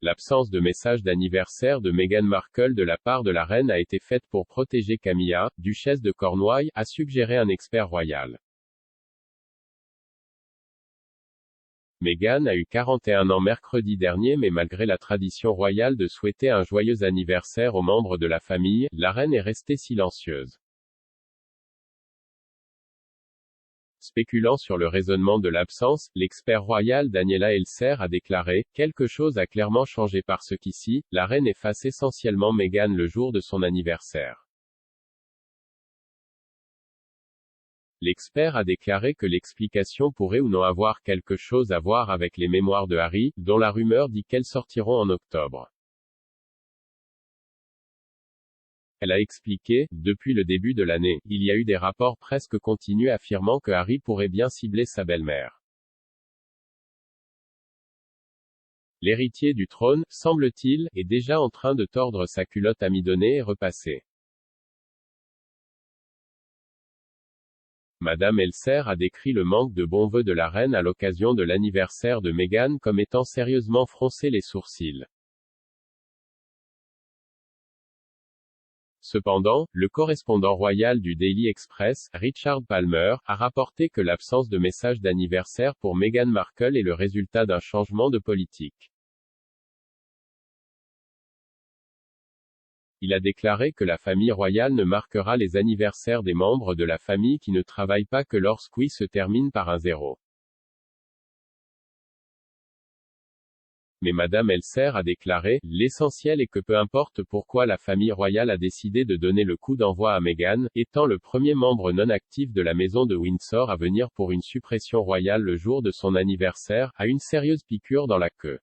L'absence de message d'anniversaire de Meghan Markle de la part de la reine a été faite pour protéger Camilla, duchesse de Cornouailles, a suggéré un expert royal. Meghan a eu 41 ans mercredi dernier, mais malgré la tradition royale de souhaiter un joyeux anniversaire aux membres de la famille, la reine est restée silencieuse. Spéculant sur le raisonnement de l'absence, l'expert royal Daniela Elser a déclaré « Quelque chose a clairement changé parce qu'ici, la reine efface essentiellement Meghan le jour de son anniversaire. » L'expert a déclaré que l'explication pourrait ou non avoir quelque chose à voir avec les mémoires de Harry, dont la rumeur dit qu'elles sortiront en octobre. Elle a expliqué, depuis le début de l'année, il y a eu des rapports presque continus affirmant que Harry pourrait bien cibler sa belle-mère. L'héritier du trône, semble-t-il, est déjà en train de tordre sa culotte amidonnée et repassée. Madame Elser a décrit le manque de bon vœu de la reine à l'occasion de l'anniversaire de Meghan comme étant sérieusement froncé les sourcils. Cependant, le correspondant royal du Daily Express, Richard Palmer, a rapporté que l'absence de message d'anniversaire pour Meghan Markle est le résultat d'un changement de politique. Il a déclaré que la famille royale ne marquera les anniversaires des membres de la famille qui ne travaillent pas que lorsqu'il se termine par un 0. Mais Madame Elser a déclaré « L'essentiel est que peu importe pourquoi la famille royale a décidé de donner le coup d'envoi à Meghan, étant le premier membre non actif de la maison de Windsor à venir pour une suppression royale le jour de son anniversaire, a une sérieuse piqûre dans la queue.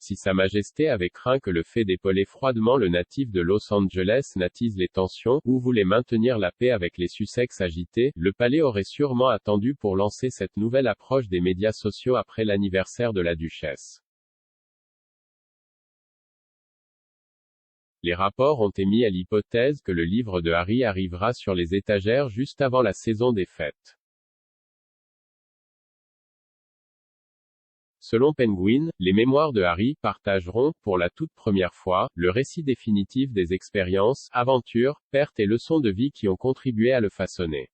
Si Sa Majesté avait craint que le fait d'épauler froidement le natif de Los Angeles n'attise les tensions, ou voulait maintenir la paix avec les Sussex agités, le palais aurait sûrement attendu pour lancer cette nouvelle approche des médias sociaux après l'anniversaire de la duchesse. Les rapports ont émis à l'hypothèse que le livre de Harry arrivera sur les étagères juste avant la saison des fêtes. Selon Penguin, les mémoires de Harry partageront, pour la toute première fois, le récit définitif des expériences, aventures, pertes et leçons de vie qui ont contribué à le façonner.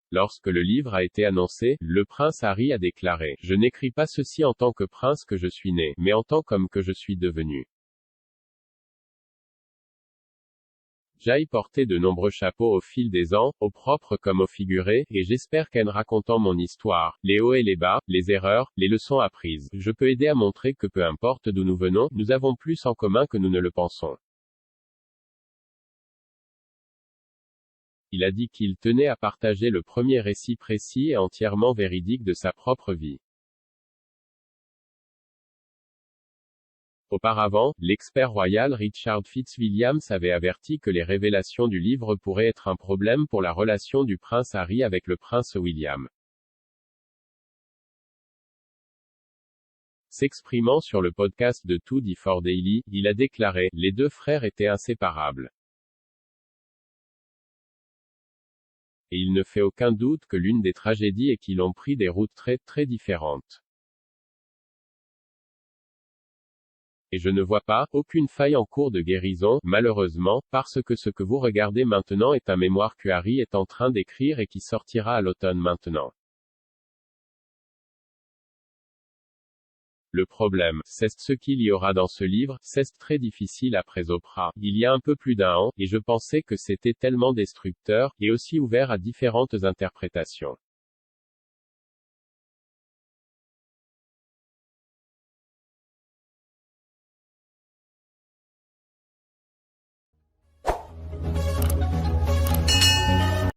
Lorsque le livre a été annoncé, le prince Harry a déclaré « Je n'écris pas ceci en tant que prince que je suis né, mais en tant qu'homme que je suis devenu. » J'ai porté de nombreux chapeaux au fil des ans, au propre comme au figuré, et j'espère qu'en racontant mon histoire, les hauts et les bas, les erreurs, les leçons apprises, je peux aider à montrer que peu importe d'où nous venons, nous avons plus en commun que nous ne le pensons. Il a dit qu'il tenait à partager le premier récit précis et entièrement véridique de sa propre vie. Auparavant, l'expert royal Richard Fitzwilliams avait averti que les révélations du livre pourraient être un problème pour la relation du prince Harry avec le prince William. S'exprimant sur le podcast de 2D4 Daily, il a déclaré « Les deux frères étaient inséparables. Et il ne fait aucun doute que l'une des tragédies est qu'ils ont pris des routes très différentes. Et je ne vois pas, aucune faille en cours de guérison, malheureusement, parce que ce que vous regardez maintenant est un mémoire que Harry est en train d'écrire et qui sortira à l'automne maintenant. Le problème, c'est ce qu'il y aura dans ce livre, c'est très difficile après Oprah, il y a un peu plus d'un an, et je pensais que c'était tellement destructeur, et aussi ouvert à différentes interprétations.